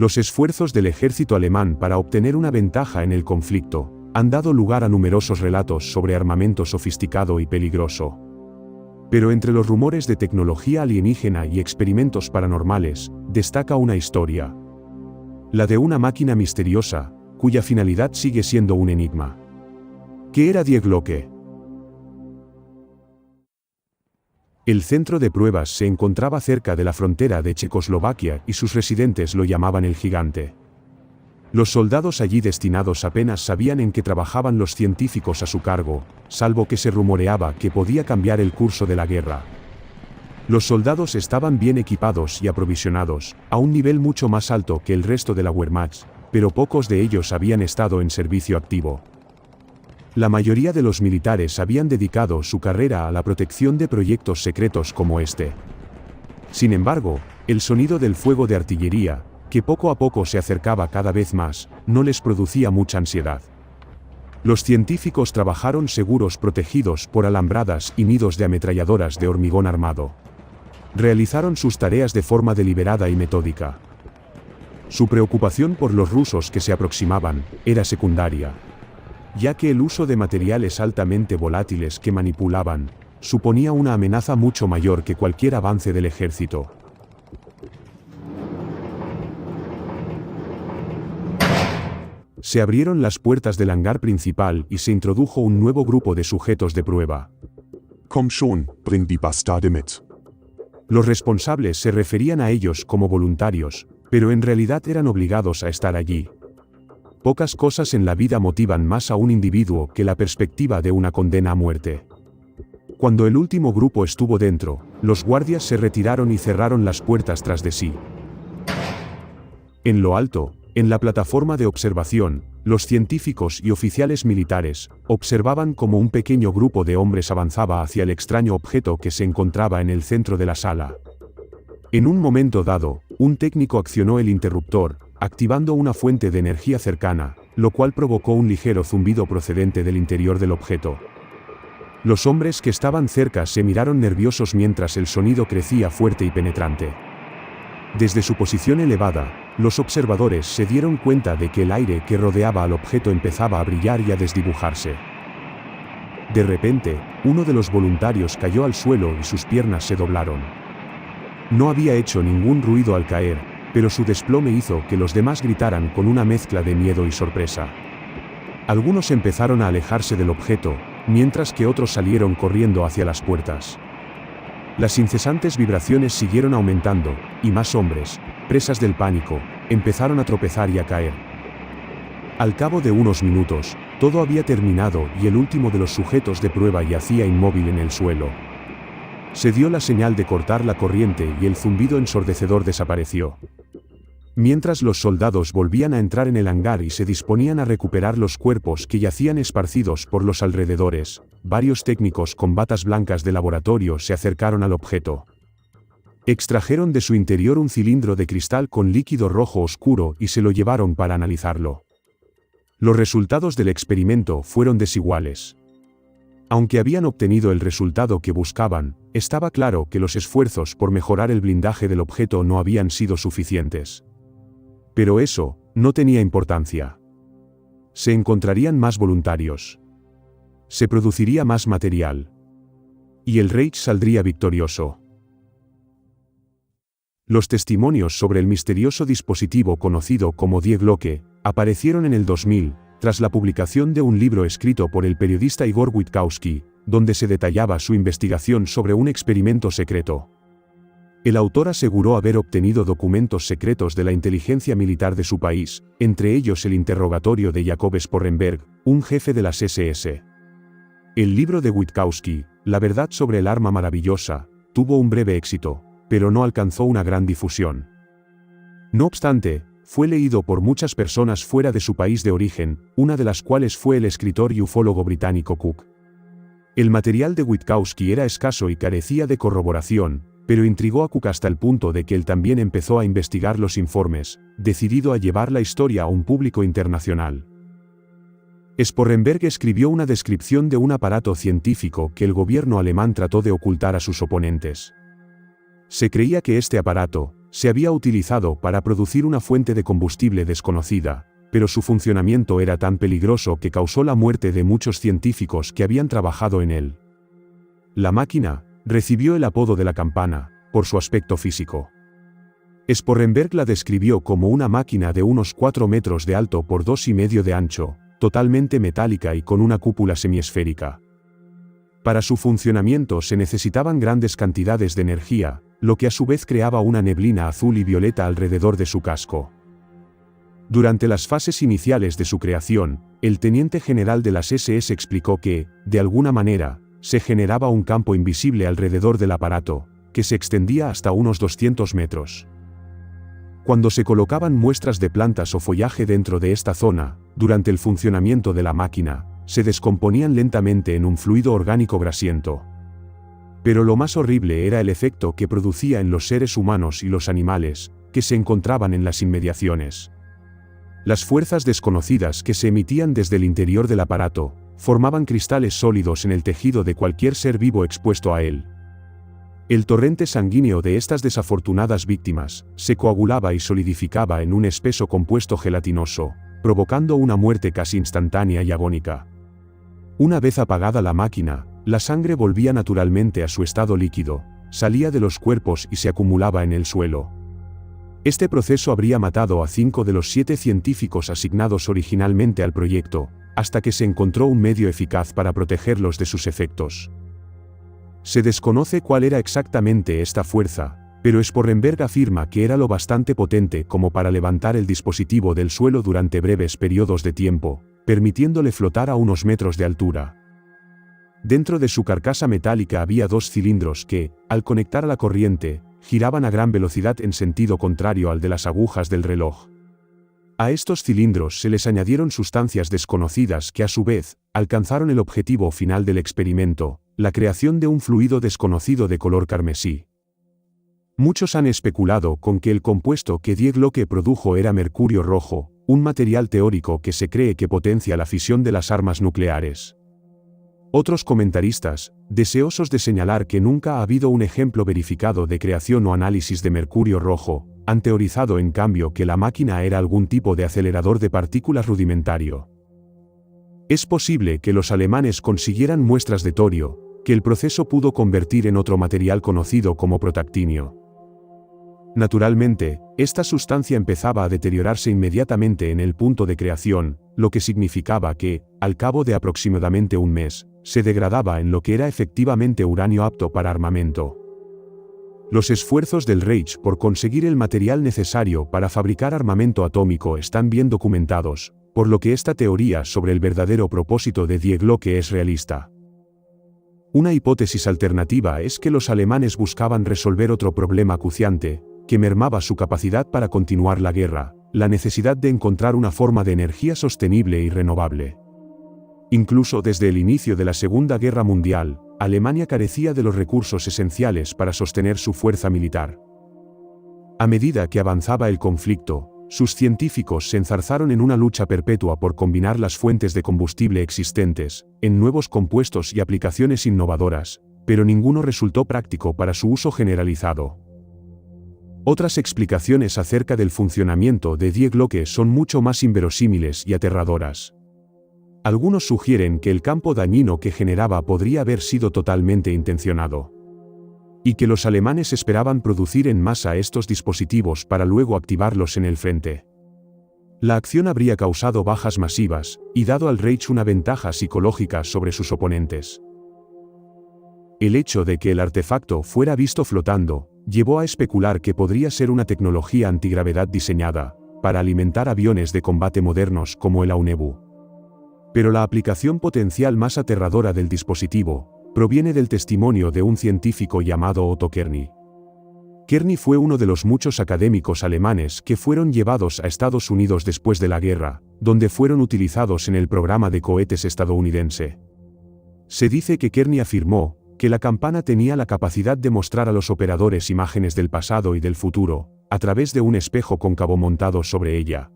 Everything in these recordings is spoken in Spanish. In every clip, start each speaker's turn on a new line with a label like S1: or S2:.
S1: Los esfuerzos del ejército alemán para obtener una ventaja en el conflicto han dado lugar a numerosos relatos sobre armamento sofisticado y peligroso. Pero entre los rumores de tecnología alienígena y experimentos paranormales, destaca una historia. La de una máquina misteriosa, cuya finalidad sigue siendo un enigma. ¿Qué era Die Glocke? El centro de pruebas se encontraba cerca de la frontera de Checoslovaquia y sus residentes lo llamaban el Gigante. Los soldados allí destinados apenas sabían en qué trabajaban los científicos a su cargo, salvo que se rumoreaba que podía cambiar el curso de la guerra. Los soldados estaban bien equipados y aprovisionados, a un nivel mucho más alto que el resto de la Wehrmacht, pero pocos de ellos habían estado en servicio activo. La mayoría de los militares habían dedicado su carrera a la protección de proyectos secretos como este. Sin embargo, el sonido del fuego de artillería, que poco a poco se acercaba cada vez más, no les producía mucha ansiedad. Los científicos trabajaron seguros protegidos por alambradas y nidos de ametralladoras de hormigón armado. Realizaron sus tareas de forma deliberada y metódica. Su preocupación por los rusos que se aproximaban era secundaria, ya que el uso de materiales altamente volátiles que manipulaban suponía una amenaza mucho mayor que cualquier avance del ejército. Se abrieron las puertas del hangar principal y se introdujo un nuevo grupo de sujetos de prueba.
S2: Komm schon, bring die Bastarde mit.
S1: Los responsables se referían a ellos como voluntarios, pero en realidad eran obligados a estar allí. Pocas cosas en la vida motivan más a un individuo que la perspectiva de una condena a muerte. Cuando el último grupo estuvo dentro, los guardias se retiraron y cerraron las puertas tras de sí. En lo alto, en la plataforma de observación, los científicos y oficiales militares observaban cómo un pequeño grupo de hombres avanzaba hacia el extraño objeto que se encontraba en el centro de la sala. En un momento dado, un técnico accionó el interruptor, activando una fuente de energía cercana, lo cual provocó un ligero zumbido procedente del interior del objeto. Los hombres que estaban cerca se miraron nerviosos mientras el sonido crecía fuerte y penetrante. Desde su posición elevada, los observadores se dieron cuenta de que el aire que rodeaba al objeto empezaba a brillar y a desdibujarse. De repente, uno de los voluntarios cayó al suelo y sus piernas se doblaron. No había hecho ningún ruido al caer, pero su desplome hizo que los demás gritaran con una mezcla de miedo y sorpresa. Algunos empezaron a alejarse del objeto, mientras que otros salieron corriendo hacia las puertas. Las incesantes vibraciones siguieron aumentando, y más hombres, presas del pánico, empezaron a tropezar y a caer. Al cabo de unos minutos, todo había terminado y el último de los sujetos de prueba yacía inmóvil en el suelo. Se dio la señal de cortar la corriente y el zumbido ensordecedor desapareció. Mientras los soldados volvían a entrar en el hangar y se disponían a recuperar los cuerpos que yacían esparcidos por los alrededores, varios técnicos con batas blancas de laboratorio se acercaron al objeto. Extrajeron de su interior un cilindro de cristal con líquido rojo oscuro y se lo llevaron para analizarlo. Los resultados del experimento fueron desiguales. Aunque habían obtenido el resultado que buscaban, estaba claro que los esfuerzos por mejorar el blindaje del objeto no habían sido suficientes. Pero eso no tenía importancia. Se encontrarían más voluntarios. Se produciría más material. Y el Reich saldría victorioso. Los testimonios sobre el misterioso dispositivo conocido como Die Glocke aparecieron en el 2000, tras la publicación de un libro escrito por el periodista Igor Witkowski, donde se detallaba su investigación sobre un experimento secreto. El autor aseguró haber obtenido documentos secretos de la inteligencia militar de su país, entre ellos el interrogatorio de Jacob Sporrenberg, un jefe de las SS. El libro de Witkowski, La verdad sobre el arma maravillosa, tuvo un breve éxito, pero no alcanzó una gran difusión. No obstante, fue leído por muchas personas fuera de su país de origen, una de las cuales fue el escritor y ufólogo británico Cook. El material de Witkowski era escaso y carecía de corroboración, pero intrigó a Cook hasta el punto de que él también empezó a investigar los informes, decidido a llevar la historia a un público internacional. Sporrenberg escribió una descripción de un aparato científico que el gobierno alemán trató de ocultar a sus oponentes. Se creía que este aparato se había utilizado para producir una fuente de combustible desconocida, pero su funcionamiento era tan peligroso que causó la muerte de muchos científicos que habían trabajado en él. La máquina recibió el apodo de la campana, por su aspecto físico. Sporrenberg la describió como una máquina de unos 4 metros de alto por 2,5 de ancho, totalmente metálica y con una cúpula semiesférica. Para su funcionamiento se necesitaban grandes cantidades de energía, lo que a su vez creaba una neblina azul y violeta alrededor de su casco. Durante las fases iniciales de su creación, el teniente general de las SS explicó que, de alguna manera, se generaba un campo invisible alrededor del aparato, que se extendía hasta unos 200 metros. Cuando se colocaban muestras de plantas o follaje dentro de esta zona, durante el funcionamiento de la máquina, se descomponían lentamente en un fluido orgánico grasiento. Pero lo más horrible era el efecto que producía en los seres humanos y los animales, que se encontraban en las inmediaciones. Las fuerzas desconocidas que se emitían desde el interior del aparato, formaban cristales sólidos en el tejido de cualquier ser vivo expuesto a él. El torrente sanguíneo de estas desafortunadas víctimas se coagulaba y solidificaba en un espeso compuesto gelatinoso, provocando una muerte casi instantánea y agónica. Una vez apagada la máquina, la sangre volvía naturalmente a su estado líquido, salía de los cuerpos y se acumulaba en el suelo. Este proceso habría matado a 5 de los 7 científicos asignados originalmente al proyecto, hasta que se encontró un medio eficaz para protegerlos de sus efectos. Se desconoce cuál era exactamente esta fuerza, pero Sporrenberg afirma que era lo bastante potente como para levantar el dispositivo del suelo durante breves periodos de tiempo, permitiéndole flotar a unos metros de altura. Dentro de su carcasa metálica había 2 cilindros que, al conectar a la corriente, giraban a gran velocidad en sentido contrario al de las agujas del reloj. A estos cilindros se les añadieron sustancias desconocidas que a su vez, alcanzaron el objetivo final del experimento, la creación de un fluido desconocido de color carmesí. Muchos han especulado con que el compuesto que Die Glocke produjo era mercurio rojo, un material teórico que se cree que potencia la fisión de las armas nucleares. Otros comentaristas, deseosos de señalar que nunca ha habido un ejemplo verificado de creación o análisis de mercurio rojo, han teorizado en cambio que la máquina era algún tipo de acelerador de partículas rudimentario. Es posible que los alemanes consiguieran muestras de torio, que el proceso pudo convertir en otro material conocido como protactinio. Naturalmente, esta sustancia empezaba a deteriorarse inmediatamente en el punto de creación, lo que significaba que, al cabo de aproximadamente un mes, se degradaba en lo que era efectivamente uranio apto para armamento. Los esfuerzos del Reich por conseguir el material necesario para fabricar armamento atómico están bien documentados, por lo que esta teoría sobre el verdadero propósito de Die Glocke es realista. Una hipótesis alternativa es que los alemanes buscaban resolver otro problema acuciante, que mermaba su capacidad para continuar la guerra, la necesidad de encontrar una forma de energía sostenible y renovable. Incluso desde el inicio de la Segunda Guerra Mundial, Alemania carecía de los recursos esenciales para sostener su fuerza militar. A medida que avanzaba el conflicto, sus científicos se enzarzaron en una lucha perpetua por combinar las fuentes de combustible existentes, en nuevos compuestos y aplicaciones innovadoras, pero ninguno resultó práctico para su uso generalizado. Otras explicaciones acerca del funcionamiento de Die Glocke son mucho más inverosímiles y aterradoras. Algunos sugieren que el campo dañino que generaba podría haber sido totalmente intencionado. Y que los alemanes esperaban producir en masa estos dispositivos para luego activarlos en el frente. La acción habría causado bajas masivas, y dado al Reich una ventaja psicológica sobre sus oponentes. El hecho de que el artefacto fuera visto flotando, llevó a especular que podría ser una tecnología antigravedad diseñada, para alimentar aviones de combate modernos como el Aunebu. Pero la aplicación potencial más aterradora del dispositivo, proviene del testimonio de un científico llamado Otto Kearney. Kearney fue uno de los muchos académicos alemanes que fueron llevados a Estados Unidos después de la guerra, donde fueron utilizados en el programa de cohetes estadounidense. Se dice que Kearney afirmó que la campana tenía la capacidad de mostrar a los operadores imágenes del pasado y del futuro, a través de un espejo cóncavo montado sobre ella.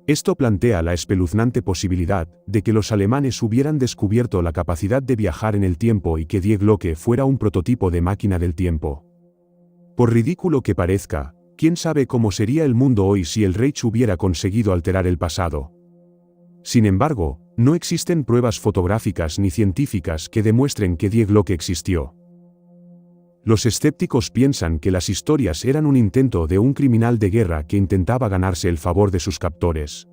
S1: Esto plantea la espeluznante posibilidad de que los alemanes hubieran descubierto la capacidad de viajar en el tiempo y que Die Glocke fuera un prototipo de máquina del tiempo. Por ridículo que parezca, ¿quién sabe cómo sería el mundo hoy si el Reich hubiera conseguido alterar el pasado? Sin embargo, no existen pruebas fotográficas ni científicas que demuestren que Die Glocke existió. Los escépticos piensan que las historias eran un intento de un criminal de guerra que intentaba ganarse el favor de sus captores.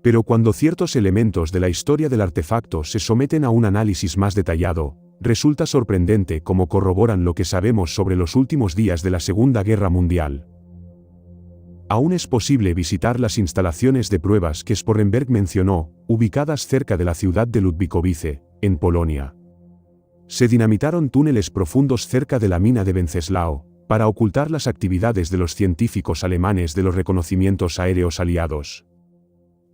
S1: Pero cuando ciertos elementos de la historia del artefacto se someten a un análisis más detallado, resulta sorprendente cómo corroboran lo que sabemos sobre los últimos días de la Segunda Guerra Mundial. Aún es posible visitar las instalaciones de pruebas que Sporrenberg mencionó, ubicadas cerca de la ciudad de Ludwikowice, en Polonia. Se dinamitaron túneles profundos cerca de la mina de Wenceslao, para ocultar las actividades de los científicos alemanes de los reconocimientos aéreos aliados.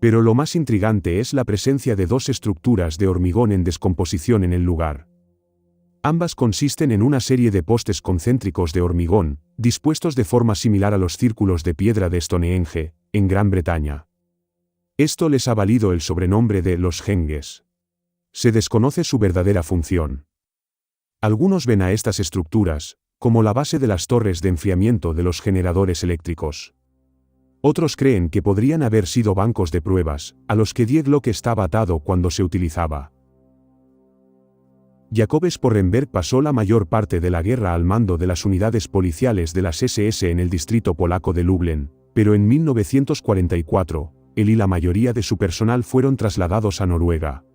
S1: Pero lo más intrigante es la presencia de dos estructuras de hormigón en descomposición en el lugar. Ambas consisten en una serie de postes concéntricos de hormigón, dispuestos de forma similar a los círculos de piedra de Stonehenge, en Gran Bretaña. Esto les ha valido el sobrenombre de los Henges. Se desconoce su verdadera función. Algunos ven a estas estructuras como la base de las torres de enfriamiento de los generadores eléctricos. Otros creen que podrían haber sido bancos de pruebas, a los que Die Glocke estaba atado cuando se utilizaba. Jacob Sporrenberg pasó la mayor parte de la guerra al mando de las unidades policiales de las SS en el distrito polaco de Lublin, pero en 1944, él y la mayoría de su personal fueron trasladados a Noruega.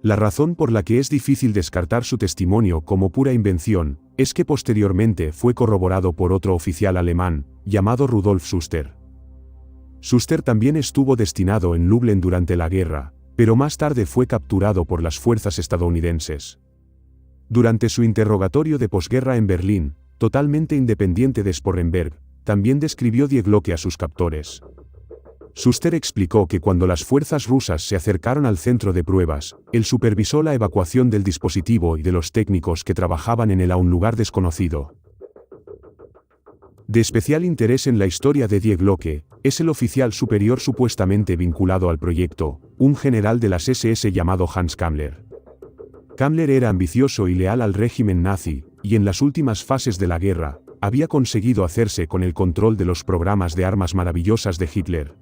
S1: La razón por la que es difícil descartar su testimonio como pura invención, es que posteriormente fue corroborado por otro oficial alemán, llamado Rudolf Schuster. Schuster también estuvo destinado en Lublin durante la guerra, pero más tarde fue capturado por las fuerzas estadounidenses. Durante su interrogatorio de posguerra en Berlín, totalmente independiente de Sporrenberg, también describió Die Glocke a sus captores. Schuster explicó que cuando las fuerzas rusas se acercaron al centro de pruebas, él supervisó la evacuación del dispositivo y de los técnicos que trabajaban en él a un lugar desconocido. De especial interés en la historia de Die Glocke, es el oficial superior supuestamente vinculado al proyecto, un general de las SS llamado Hans Kammler. Kammler era ambicioso y leal al régimen nazi, y en las últimas fases de la guerra, había conseguido hacerse con el control de los programas de armas maravillosas de Hitler.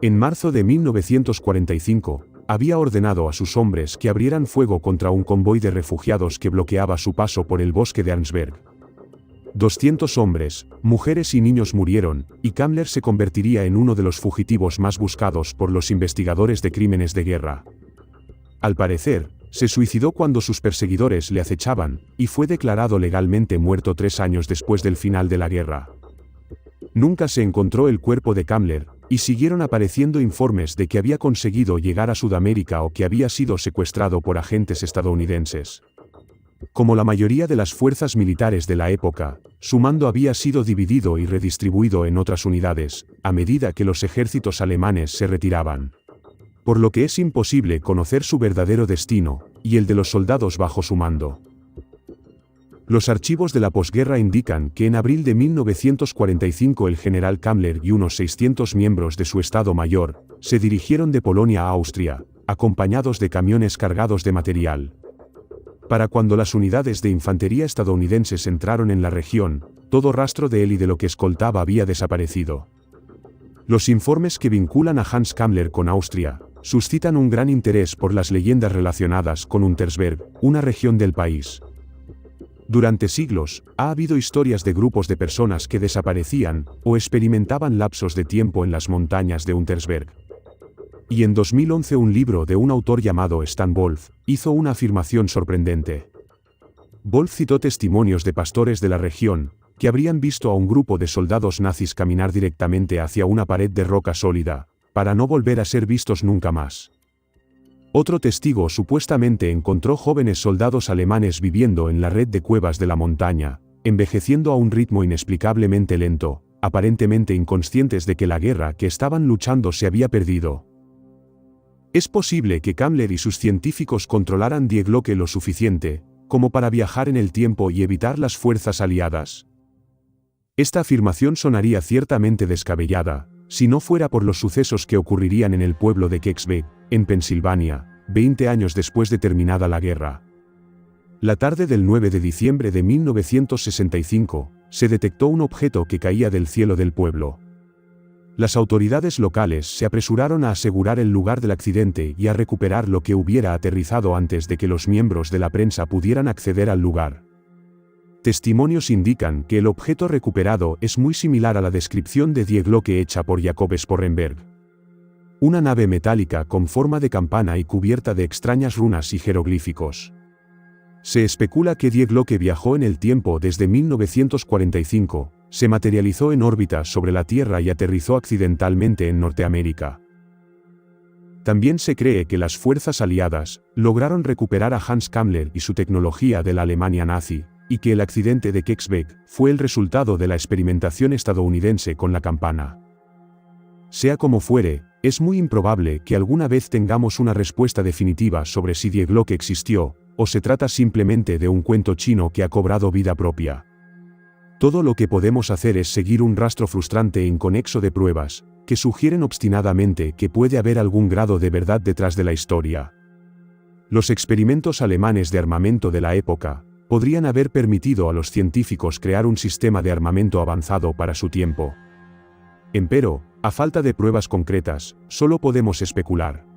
S1: En marzo de 1945, había ordenado a sus hombres que abrieran fuego contra un convoy de refugiados que bloqueaba su paso por el bosque de Arnsberg. 200 hombres, mujeres y niños murieron, y Kammler se convertiría en uno de los fugitivos más buscados por los investigadores de crímenes de guerra. Al parecer, se suicidó cuando sus perseguidores le acechaban, y fue declarado legalmente muerto 3 años después del final de la guerra. Nunca se encontró el cuerpo de Kammler, y siguieron apareciendo informes de que había conseguido llegar a Sudamérica o que había sido secuestrado por agentes estadounidenses. Como la mayoría de las fuerzas militares de la época, su mando había sido dividido y redistribuido en otras unidades, a medida que los ejércitos alemanes se retiraban. Por lo que es imposible conocer su verdadero destino, y el de los soldados bajo su mando. Los archivos de la posguerra indican que en abril de 1945 el general Kammler y unos 600 miembros de su Estado Mayor, se dirigieron de Polonia a Austria, acompañados de camiones cargados de material. Para cuando las unidades de infantería estadounidenses entraron en la región, todo rastro de él y de lo que escoltaba había desaparecido. Los informes que vinculan a Hans Kammler con Austria, suscitan un gran interés por las leyendas relacionadas con Untersberg, una región del país. Durante siglos, ha habido historias de grupos de personas que desaparecían, o experimentaban lapsos de tiempo en las montañas de Untersberg. Y en 2011 un libro de un autor llamado Stan Wolf, hizo una afirmación sorprendente. Wolf citó testimonios de pastores de la región, que habrían visto a un grupo de soldados nazis caminar directamente hacia una pared de roca sólida, para no volver a ser vistos nunca más. Otro testigo supuestamente encontró jóvenes soldados alemanes viviendo en la red de cuevas de la montaña, envejeciendo a un ritmo inexplicablemente lento, aparentemente inconscientes de que la guerra que estaban luchando se había perdido. Es posible que Kammler y sus científicos controlaran Die Glocke lo suficiente, como para viajar en el tiempo y evitar las fuerzas aliadas. Esta afirmación sonaría ciertamente descabellada, si no fuera por los sucesos que ocurrirían en el pueblo de Kecksburg, en Pensilvania, 20 años después de terminada la guerra. La tarde del 9 de diciembre de 1965, se detectó un objeto que caía del cielo del pueblo. Las autoridades locales se apresuraron a asegurar el lugar del accidente y a recuperar lo que hubiera aterrizado antes de que los miembros de la prensa pudieran acceder al lugar. Testimonios indican que el objeto recuperado es muy similar a la descripción de Die Glocke hecha por Jacob Sporrenberg. Una nave metálica con forma de campana y cubierta de extrañas runas y jeroglíficos. Se especula que Die Glocke viajó en el tiempo desde 1945, se materializó en órbita sobre la Tierra y aterrizó accidentalmente en Norteamérica. También se cree que las fuerzas aliadas lograron recuperar a Hans Kammler y su tecnología de la Alemania nazi, y que el accidente de Kecksbeck fue el resultado de la experimentación estadounidense con la campana. Sea como fuere, es muy improbable que alguna vez tengamos una respuesta definitiva sobre si Die Glocke existió, o se trata simplemente de un cuento chino que ha cobrado vida propia. Todo lo que podemos hacer es seguir un rastro frustrante e inconexo de pruebas, que sugieren obstinadamente que puede haber algún grado de verdad detrás de la historia. Los experimentos alemanes de armamento de la época podrían haber permitido a los científicos crear un sistema de armamento avanzado para su tiempo. Empero, a falta de pruebas concretas, solo podemos especular.